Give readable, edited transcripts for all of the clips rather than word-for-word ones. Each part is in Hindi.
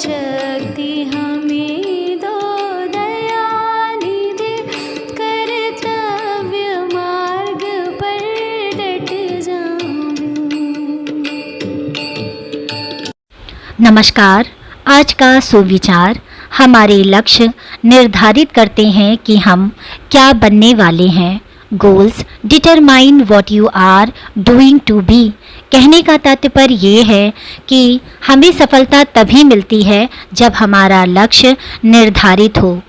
शक्ति हमें दो दयानिधि, कर्तव्य मार्ग पर डट जाऊं। नमस्कार। आज का सुविचार हमारे लक्ष्य निर्धारित करते हैं कि हम क्या बनने वाले हैं। Goals determine what you are doing to be. कहने का तात्पर्य ये है कि हमें सफलता तभी मिलती है जब हमारा लक्ष्य निर्धारित हो।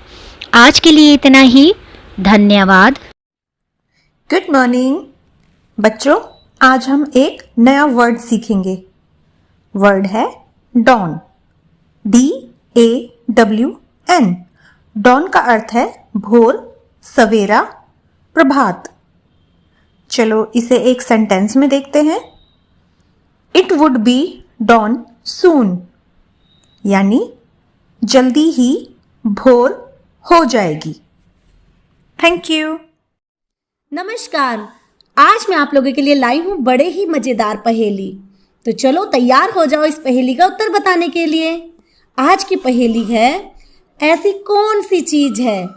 आज के लिए इतना ही। धन्यवाद। गुड मॉर्निंग बच्चों, आज हम एक नया वर्ड सीखेंगे। वर्ड है डॉन। DAWN। डॉन का अर्थ है भोर, सवेरा, प्रभात। चलो इसे एक सेंटेंस में देखते हैं। इट वुड बी डॉन सून, यानी जल्दी ही भोर हो जाएगी। Thank you. नमस्कार। आज मैं आप लोगों के लिए लाई हूँ बड़े ही मज़ेदार पहेली। तो चलो तैयार हो जाओ इस पहेली का उत्तर बताने के लिए। आज की पहेली है, ऐसी कौन सी चीज़ है,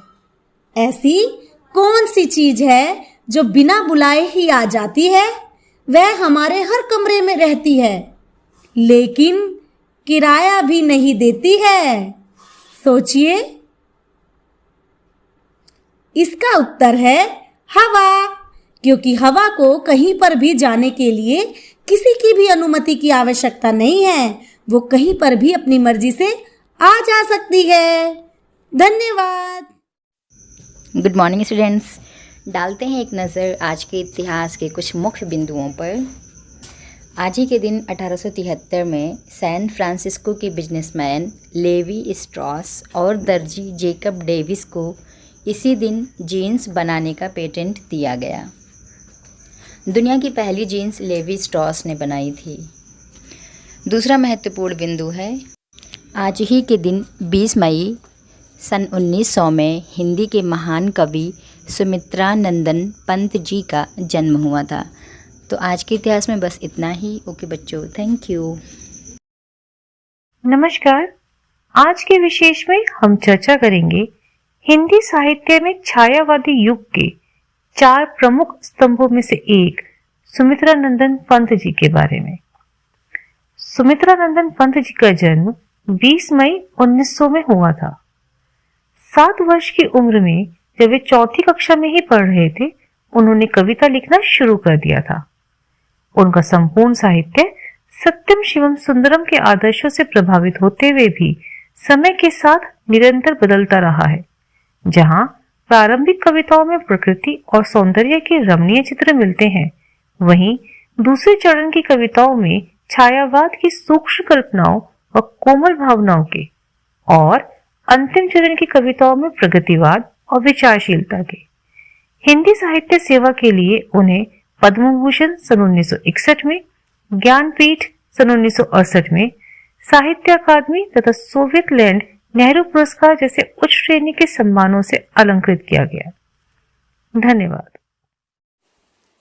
ऐसी कौन सी चीज़ है जो बिना बुलाए ही आ जाती है, वह हमारे हर कमरे में रहती है, लेकिन किराया भी नहीं देती है। सोचिए। इसका उत्तर है हवा, क्योंकि हवा को कहीं पर भी जाने के लिए किसी की भी अनुमति की आवश्यकता नहीं है। वो कहीं पर भी अपनी मर्जी से आ जा सकती है। धन्यवाद। Good morning students. डालते हैं एक नज़र आज के इतिहास के कुछ मुख्य बिंदुओं पर। आज ही के दिन 1873 में सैन फ्रांसिस्को के बिजनेसमैन लेवी स्ट्रॉस और दर्जी जेकब डेविस को इसी दिन जीन्स बनाने का पेटेंट दिया गया। दुनिया की पहली जीन्स लेवी स्ट्रॉस ने बनाई थी। दूसरा महत्वपूर्ण बिंदु है, आज ही के दिन 20 मई सन 1900 में हिंदी के महान कवि सुमित्रानंदन पंत जी का जन्म हुआ था। तो आज के इतिहास में बस इतना ही। ओके बच्चों, थैंक यू। नमस्कार। आज के विशेष में हम चर्चा करेंगे हिंदी साहित्य में छायावादी युग के 4 प्रमुख स्तंभों में से एक सुमित्रानंदन पंत जी के बारे में। सुमित्रानंदन पंत जी का जन्म 20 मई 1900 में हुआ था। 7 वर्ष की उम्र में जब वे 4ठी कक्षा में ही पढ़ रहे थे, उन्होंने कविता लिखना शुरू कर दिया था। उनका संपूर्ण साहित्य सत्यम शिवम सुंदरम के आदर्शों से प्रभावित होते हुए भी समय के साथ निरंतर बदलता रहा है। जहां प्रारंभिक कविताओं में प्रकृति और सौंदर्य के रमणीय चित्र मिलते हैं, वहीं दूसरे चरण की कविताओं में छायावाद की सूक्ष्म कल्पनाओं व कोमल भावनाओं के, और अंतिम चरण की कविताओं में प्रगतिवाद और विचारशीलता के। हिंदी साहित्य सेवा के लिए उन्हें पद्म भूषण सन 1961 में, ज्ञानपीठ सन 1968 में, साहित्य अकादमी तथा सोवियत लैंड नेहरू पुरस्कार जैसे उच्च श्रेणी के सम्मानों से अलंकृत किया गया। धन्यवाद।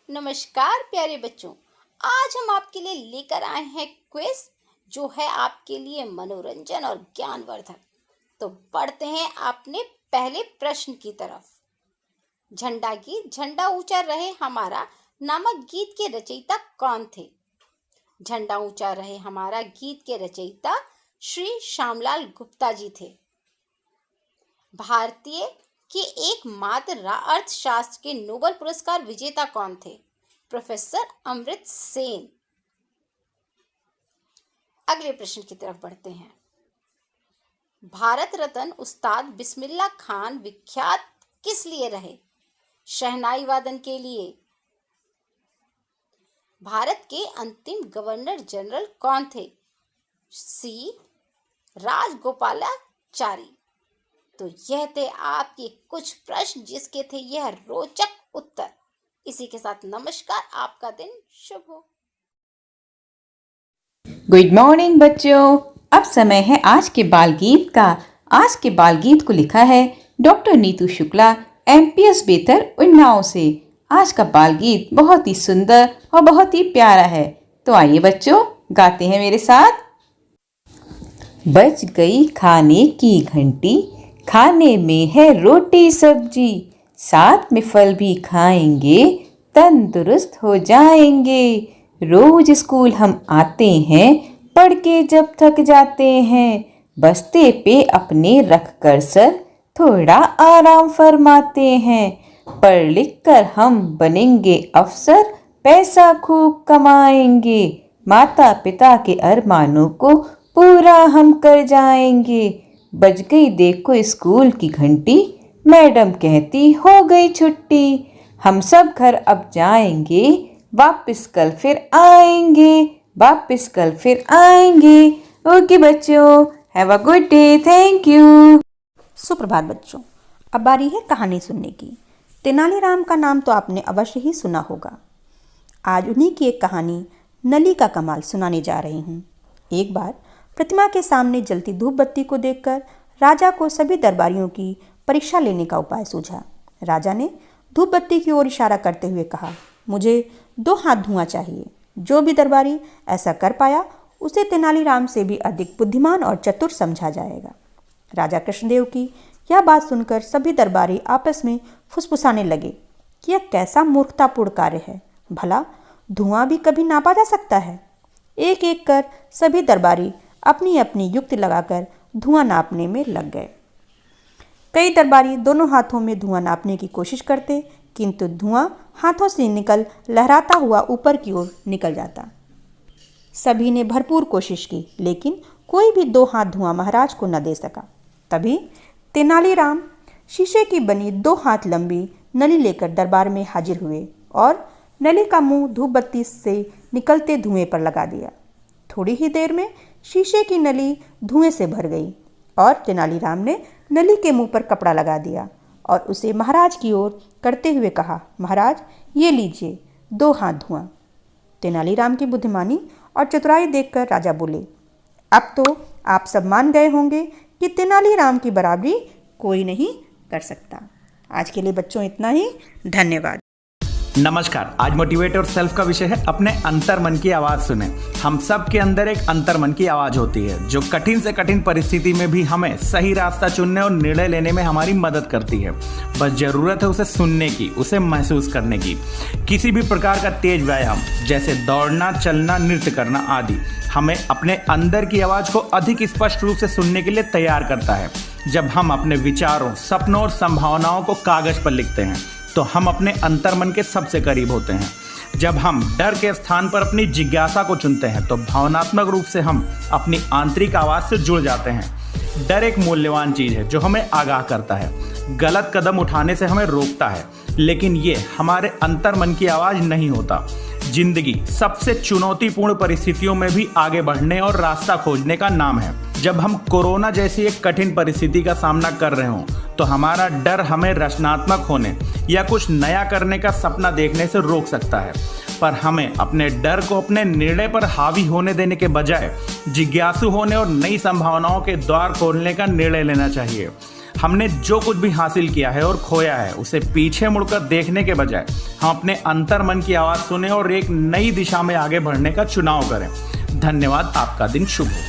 नमस्कार प्यारे बच्चों, आज हम आपके लिए लेकर आए हैं क्विज, जो है आपके लिए मनोरंजन और ज्ञानवर्धक। तो बढ़ते हैं अपने पहले प्रश्न की तरफ। झंडा गीत झंडा ऊंचा रहे हमारा नामक गीत के रचयिता कौन थे? झंडा ऊंचा रहे हमारा गीत के रचयिता श्री श्यामलाल गुप्ता जी थे। भारतीय के एकमात्र अर्थशास्त्र के नोबेल पुरस्कार विजेता कौन थे? प्रोफेसर अमृत सेन। अगले प्रश्न की तरफ बढ़ते हैं। भारत रत्न उस्ताद बिस्मिल्लाह खान विख्यात किस लिए रहे? शहनाई वादन के लिए। भारत के अंतिम गवर्नर जनरल कौन थे? सी राजगोपालाचारी। तो यह थे आपके कुछ प्रश्न जिसके थे यह रोचक उत्तर। इसी के साथ नमस्कार, आपका दिन शुभ हो। गुड मॉर्निंग बच्चों, अब समय है आज के बाल गीत का। आज के बाल गीत को लिखा है डॉक्टर नीतू शुक्ला, MPS बेहतर उन्नाव से। आज का बाल गीत बहुत ही सुंदर और बहुत ही प्यारा है। तो आइए बच्चों, गाते हैं मेरे साथ। बज गई खाने की घंटी, खाने में है रोटी सब्जी, साथ में फल भी खाएंगे, तंदुरुस्त हो जाएंगे। रोज स्कूल हम आते हैं, पढ़ के जब थक जाते हैं, बस्ते पे अपने रख कर सर, थोड़ा आराम फरमाते हैं। पढ़ लिख कर हम बनेंगे अफसर, पैसा खूब कमाएंगे, माता पिता के अरमानों को पूरा हम कर जाएंगे। बज गई देखो स्कूल की घंटी, मैडम कहती हो गई छुट्टी, हम सब घर अब जाएंगे, वापस कल फिर आएंगे, वापस कल फिर आएंगे। ओके बच्चों, have a good day, thank you. सुप्रभात बच्चों, अब बारी है कहानी सुनने की। तेनालीराम का नाम तो आपने अवश्य ही सुना होगा। आज उन्हीं की एक कहानी नली का कमाल सुनाने जा रही हूँ। एक बार प्रतिमा के सामने जलती धूप बत्ती को देखकर राजा को सभी दरबारियों की परीक्षा लेने का उपाय सूझा। राजा ने धूप बत्ती की ओर इशारा करते हुए कहा, मुझे 2 हाथ धुआं चाहिए। जो भी दरबारी ऐसा कर पाया उसे तेनालीराम से भी अधिक बुद्धिमान और चतुर समझा जाएगा। राजा कृष्णदेव की यह बात सुनकर सभी दरबारी आपस में फुसफुसाने लगे कि यह कैसा मूर्खतापूर्ण कार्य है, भला धुआं भी कभी नापा जा सकता है। एक एक कर सभी दरबारी अपनी अपनी युक्ति लगाकर धुआं नापने में लग गए। कई दरबारी दोनों हाथों में धुआं नापने की कोशिश करते, किंतु धुआं हाथों से निकल लहराता हुआ ऊपर की ओर निकल जाता। सभी ने भरपूर कोशिश की, लेकिन कोई भी 2 हाथ धुआं महाराज को न दे सका। तभी तेनालीराम शीशे की बनी 2 हाथ लंबी नली लेकर दरबार में हाजिर हुए और नली का मुंह धूप बत्ती से निकलते धुएं पर लगा दिया। थोड़ी ही देर में शीशे की नली धुएं से भर गई और तेनालीराम ने नली के मुंह पर कपड़ा लगा दिया और उसे महाराज की ओर करते हुए कहा, महाराज ये लीजिए 2 हाथ धुआं। तेनालीराम की बुद्धिमानी और चतुराई देखकर राजा बोले, अब तो आप सब मान गए होंगे कि तेनालीराम की बराबरी कोई नहीं कर सकता। आज के लिए बच्चों इतना ही, धन्यवाद। नमस्कार। आज मोटिवेट और सेल्फ का विषय है अपने अंतर मन की आवाज़ सुने। हम सब के अंदर एक अंतर मन की आवाज़ होती है जो कठिन से कठिन परिस्थिति में भी हमें सही रास्ता चुनने और निर्णय लेने में हमारी मदद करती है। बस ज़रूरत है उसे सुनने की, उसे महसूस करने की। किसी भी प्रकार का तेज व्यायाम जैसे दौड़ना, चलना, नृत्य करना आदि हमें अपने अंदर की आवाज़ को अधिक स्पष्ट रूप से सुनने के लिए तैयार करता है। जब हम अपने विचारों, सपनों और संभावनाओं को कागज़ पर लिखते हैं तो हम अपने अंतर्मन के सबसे करीब होते हैं। जब हम डर के स्थान पर अपनी जिज्ञासा को चुनते हैं तो भावनात्मक रूप से हम अपनी आंतरिक आवाज़ से जुड़ जाते हैं। डर एक मूल्यवान चीज़ है जो हमें आगाह करता है, गलत कदम उठाने से हमें रोकता है, लेकिन ये हमारे अंतर्मन की आवाज़ नहीं होता। जिंदगी सबसे चुनौतीपूर्ण परिस्थितियों में भी आगे बढ़ने और रास्ता खोजने का नाम है। जब हम कोरोना जैसी एक कठिन परिस्थिति का सामना कर रहे हों तो हमारा डर हमें रचनात्मक होने या कुछ नया करने का सपना देखने से रोक सकता है, पर हमें अपने डर को अपने निर्णय पर हावी होने देने के बजाय जिज्ञासु होने और नई संभावनाओं के द्वार खोलने का निर्णय लेना चाहिए। हमने जो कुछ भी हासिल किया है और खोया है उसे पीछे मुड़कर देखने के बजाय हम अपने अंतर्मन की आवाज़ सुने और एक नई दिशा में आगे बढ़ने का चुनाव करें। धन्यवाद। आपका दिन शुभ हो।